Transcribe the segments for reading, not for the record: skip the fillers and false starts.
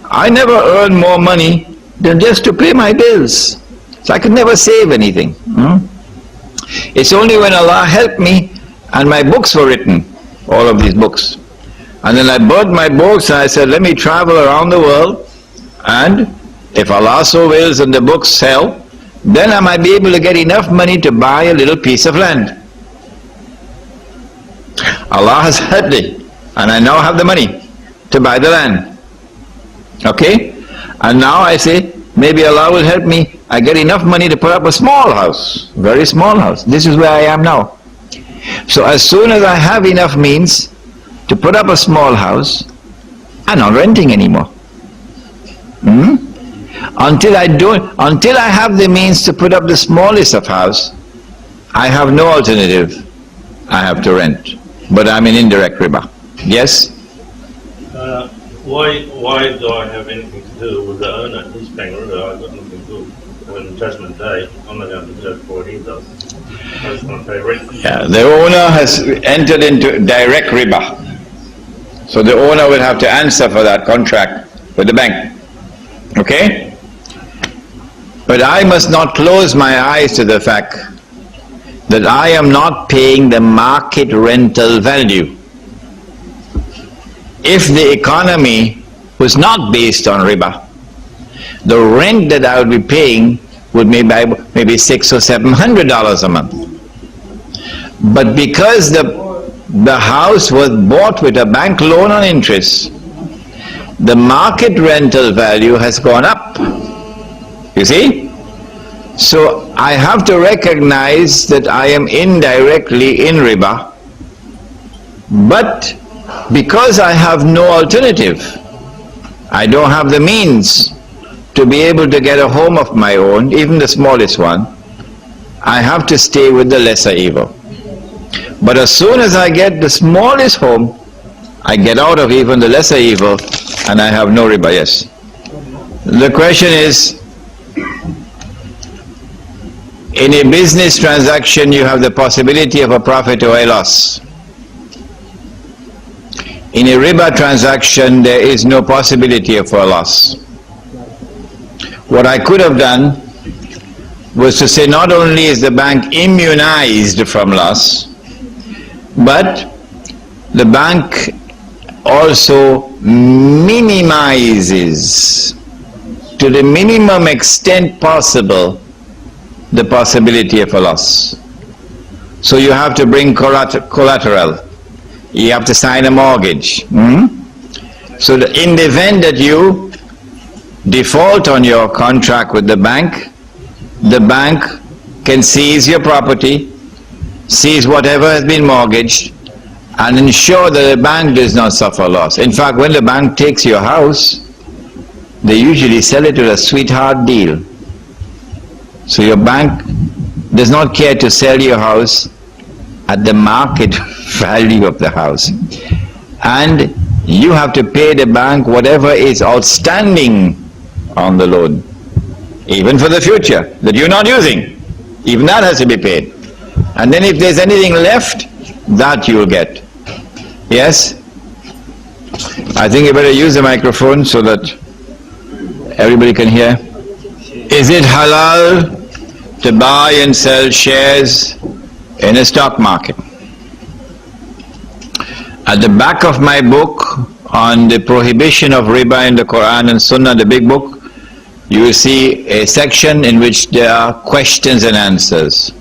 I never earn more money than just to pay my bills. So I could never save anything. It's only when Allah helped me and my books were written, all of these books. And then I bought my books and I said, let me travel around the world, and if Allah so wills and the books sell, then I might be able to get enough money to buy a little piece of land. Allah has helped me, and I now have the money to buy the land. Okay? And now I say, maybe Allah will help me, I get enough money to put up a small house, very small house. This is where I am now. So as soon as I have enough means to put up a small house, I'm not renting anymore. Until I have the means to put up the smallest of house, I have no alternative. I have to rent. But I'm in indirect riba. Yes? Why do I have anything to do with the owner? He's paying riba, I've got nothing to do. When Judgment Day, I'm not going to judge for what he does. I just want to pay rent. Yeah, the owner has entered into direct riba. So the owner will have to answer for that contract with the bank. Okay? But I must not close my eyes to the fact that I am not paying the market rental value. If the economy was not based on riba, the rent that I would be paying would be maybe $600 or $700 a month. But because the house was bought with a bank loan on interest, the market rental value has gone up. You see? So I have to recognize that I am indirectly in riba, but because I have no alternative, I don't have the means to be able to get a home of my own, even the smallest one, I have to stay with the lesser evil. But as soon as I get the smallest home, I get out of even the lesser evil and I have no riba. Yes. The question is, in a business transaction you have the possibility of a profit or a loss. In a riba transaction there is no possibility of a loss. What I could have done was to say, not only is the bank immunized from loss, but the bank also minimizes to the minimum extent possible the possibility of a loss. So you have to bring collateral. You have to sign a mortgage. So that in the event that you default on your contract with the bank can seize your property, seize whatever has been mortgaged, and ensure that the bank does not suffer loss. In fact, when the bank takes your house, they usually sell it with a sweetheart deal. So your bank does not care to sell your house at the market value of the house. And you have to pay the bank whatever is outstanding on the loan, even for the future that you're not using. Even that has to be paid. And then if there's anything left, that you will get. Yes? I think you better use the microphone so that everybody can hear. Is it halal to buy and sell shares in a stock market? At the back of my book on the prohibition of riba in the Quran and Sunnah, the big book, you will see a section in which there are questions and answers.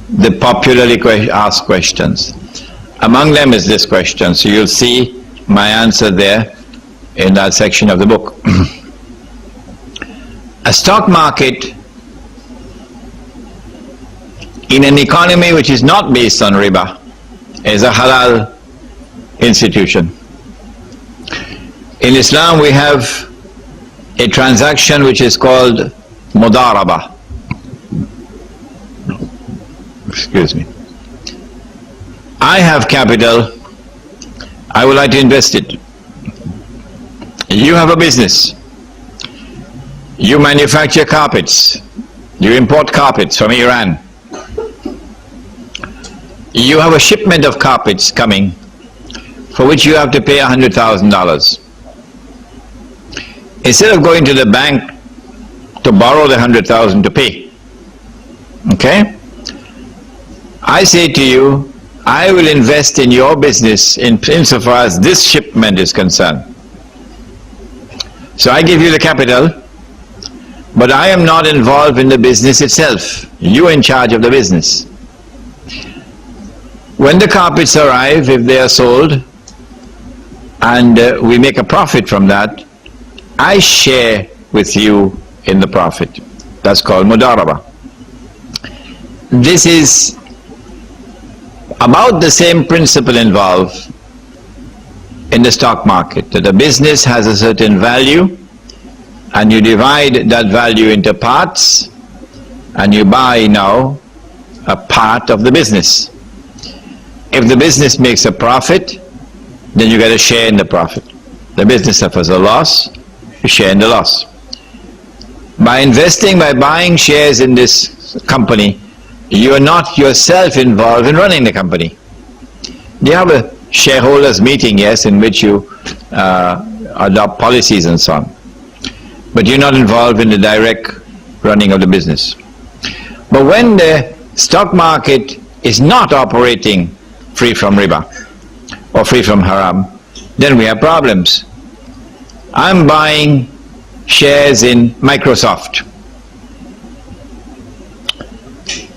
The popularly asked questions. Among them is this question, so you'll see my answer there in that section of the book. A stock market in an economy which is not based on riba is a halal institution. In Islam we have a transaction which is called mudaraba. Excuse me. I have capital, I would like to invest it. You have a business. You manufacture carpets. You import carpets from Iran. You have a shipment of carpets coming for which you have to pay $100,000. instead of going to the bank to borrow the 100,000 to pay, okay, I say to you, I will invest in your business insofar as this shipment is concerned. So I give you the capital, but I am not involved in the business itself. You are in charge of the business. When the carpets arrive, if they are sold, and we make a profit from that, I share with you in the profit. That's called mudaraba. This is about the same principle involved in the stock market, that a business has a certain value and you divide that value into parts and you buy now a part of the business. If the business makes a profit, then you get a share in the profit. The business suffers a loss, you share in the loss. By investing, by buying shares in this company, you are not yourself involved in running the company. You have a shareholders meeting, yes, in which you adopt policies and so on. But you're not involved in the direct running of the business. But when the stock market is not operating free from riba or free from haram, then we have problems. I'm buying shares in Microsoft,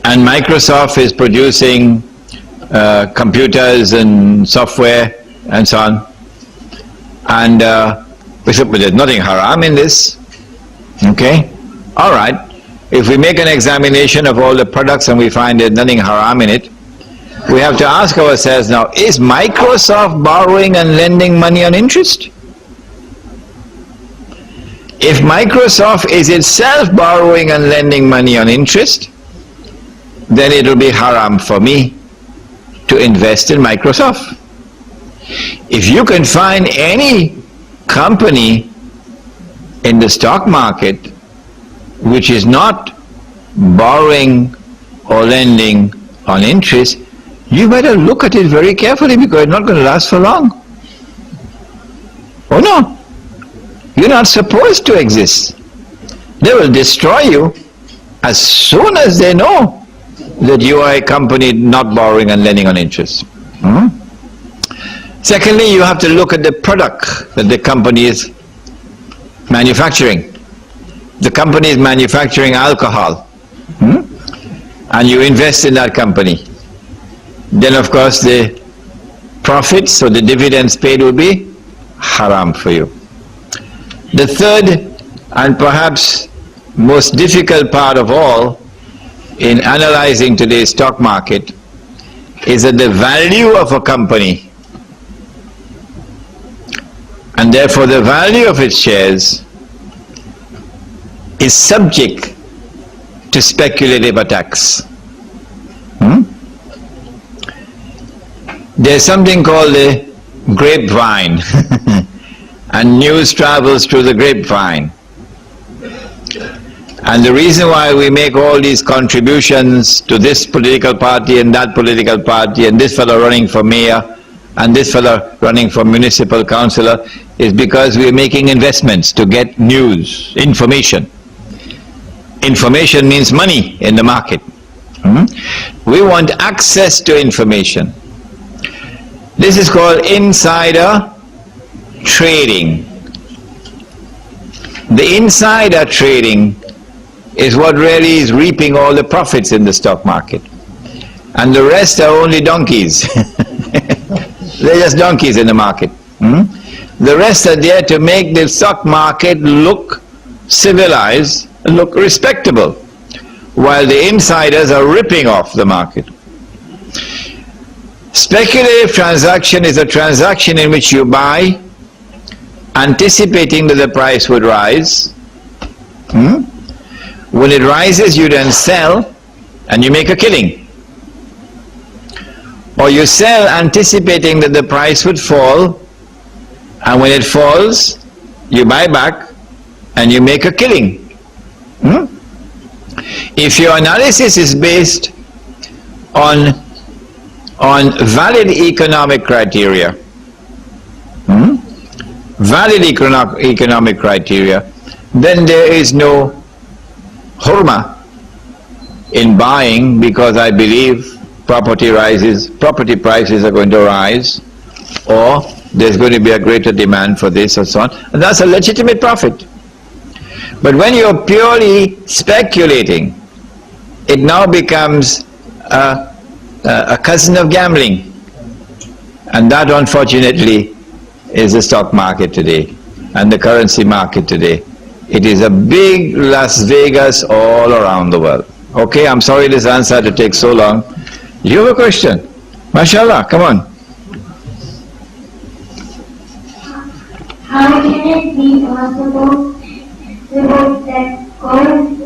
and Microsoft is producing computers and software and so on, and we said, but there's nothing haram in this. Okay, all right, if we make an examination of all the products and we find there's nothing haram in it, we have to ask ourselves now, is Microsoft borrowing and lending money on interest? If Microsoft is itself borrowing and lending money on interest, then it will be haram for me to invest in Microsoft. If you can find any company in the stock market which is not borrowing or lending on interest, you better look at it very carefully, because it's not going to last for long. Oh no, you're not supposed to exist. They will destroy you as soon as they know that you are a company not borrowing and lending on interest. Secondly, you have to look at the product that the company is manufacturing. The company is manufacturing alcohol, and you invest in that company. Then of course the profits or the dividends paid will be haram for you. The third and perhaps most difficult part of all in analyzing today's stock market is that the value of a company, and therefore the value of its shares, is subject to speculative attacks. There's something called the grapevine, and news travels through the grapevine. And the reason why we make all these contributions to this political party and that political party, and this fellow running for mayor and this fellow running for municipal councillor, is because we are making investments to get news, information. Information means money in the market. We want access to information. This is called insider trading. The insider trading is what really is reaping all the profits in the stock market. And the rest are only donkeys. They're just donkeys in the market. The rest are there to make the stock market look civilized, look respectable, while the insiders are ripping off the market. Speculative transaction is a transaction in which you buy anticipating that the price would rise. When it rises, you then sell and you make a killing. Or you sell anticipating that the price would fall, and when it falls, you buy back and you make a killing. If your analysis is based on valid economic criteria, valid economic criteria, then there is no hurma in buying, because I believe property prices are going to rise, or there's going to be a greater demand for this or so on, and that's a legitimate profit. But when you're purely speculating, it now becomes a cousin of gambling, and that unfortunately is the stock market today and the currency market today. It is a big Las Vegas all around the world. Okay, I'm sorry this answer had to take so long. You have a question? MashaAllah, come on. How can it be possible to hold that gold